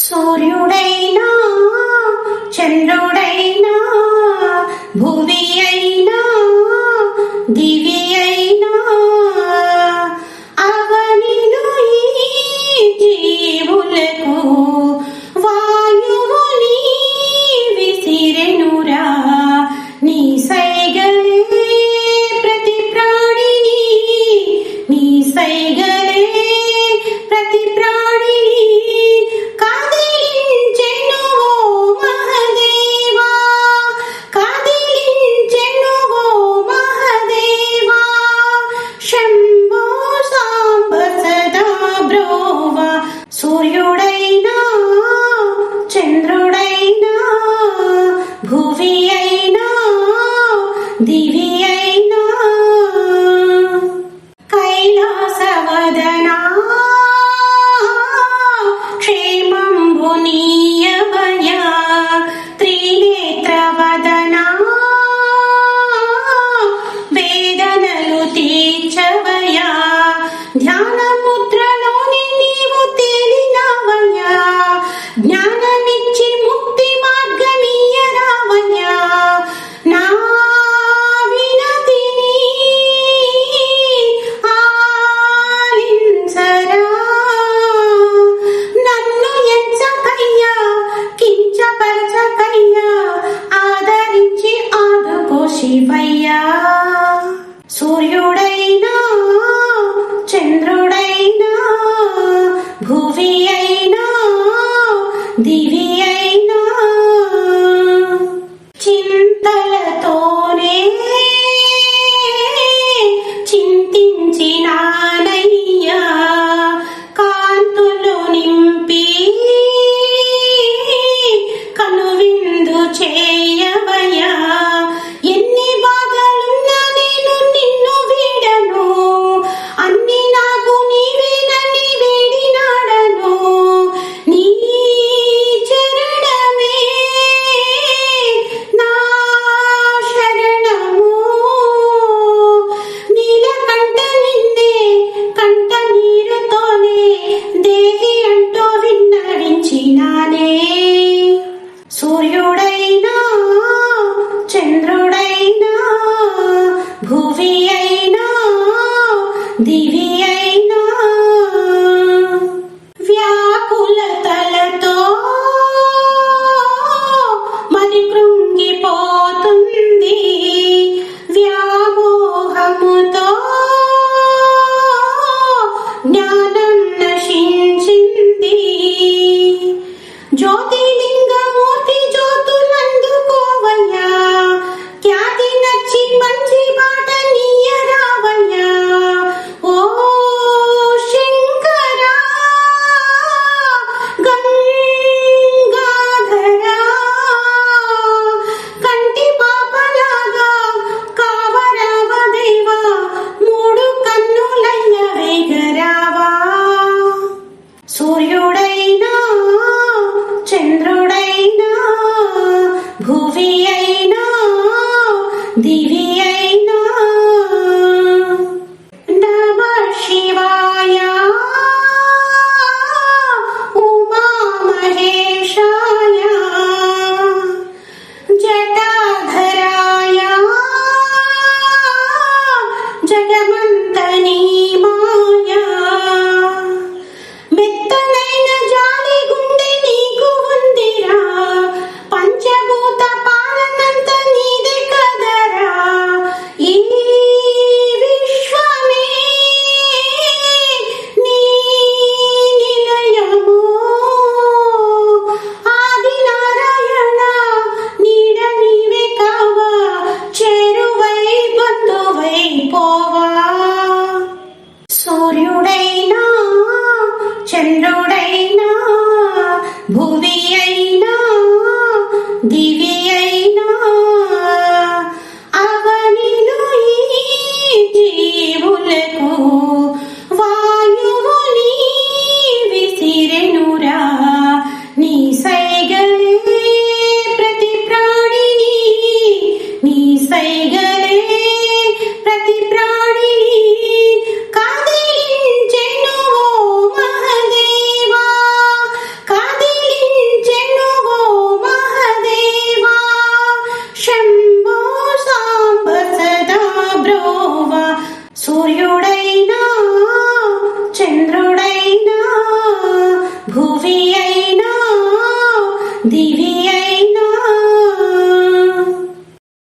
సూర్యుడైనా చంద్రుడైనా భూమి అయినా దివి అయినా అవనిలో ఈ జీవులకు వాయువుని విసిరెనురా నీ సైగలే ప్రతి ప్రాణిని నీ సైగలే ప్రతి ప్రాణిని కాదిలించెను ఓ మహదేవా కాదిలించెను ఓ మహదేవా శంభో సాంబ సదా బ్రోవా సూర్యుడైనా చంద్రుడైనా భువి అయినా దివి అయినా కైలాసవదనా క్షేమంబు నీయవయా త్రినేత్రవదనా వేదనలు తీర్చవయా ధ్యానముద్రలోని నీవు తేలినవయ్యా జ్ఞానమిచ్చి ముక్తి మార్గమీయరావయ్యా నా వినతిని ఆలించరా నన్ను ఎంచకయ్యా కించపరచకయ్యా ఆదరించి ఆదుకో శివయ్యా సూర్యుడైనా చంద్రుడైనా భువి అయినా దివి అయినా చింతలతోనే చింతించినానయ్యా కాంతులు నింపి కనువిందు చేయవయ్యా ఎన్ని బాధలున్నా నేను నిన్ను వీడను అన్ని నాకు నీవేనని వేడినాడను నీ చరణమే నా శరణము నీలకంఠ నిన్నే కంట నీరుతోనే దేహి అంటూ విన్నవించినానే సూర్యుడైనా చంద్రుడైనా భువి అయినా దివి అయినా వ్యాకులతలతో మరి కృంగిపోతుంది వ్యామోహముతో జ్ఞానం నశించింది జ్యోతిలింగమూర్తి జ్యోతులందుకోవయ్యా ఖ్యాతి నచ్చి మంచి మాట నీయరావయ్యా ఓ శంకరా గంగాధరా కంటి పాపలాగా కావరావ దేవా మూడు కన్నులయ్య వేగరావా సూర్యుడైనా చంద్రుడైనా భువి అయినా దివి అయినా నమ శివాయ ఉమా మహేశాయ జటాధరాయ జగమంతనీ మాయా మెత్తనైన జాలి గుండె నీకు ఉందిరా పంచభూత పాలనంత నీదే కదరా ఈ విశ్వమే నీ నిలయము ఆది నారాయణ నీడ నీవే కావా చేరువై బంధువై పోవా సూర్యుడైనా చంద్రుడైనా భువి అయినా దివి అయినా అవనిలో ఈ జీవులకు వాయువుని విసిరెనురా నీ సైగలే ప్రతి ప్రాణిని నీ సైగలే ప్రతి ప్రాణిని కాదిలించెను ఓ మహదేవా కాదిలి సూర్యుడైనా చంద్రుడైనా భువి అయినా దివి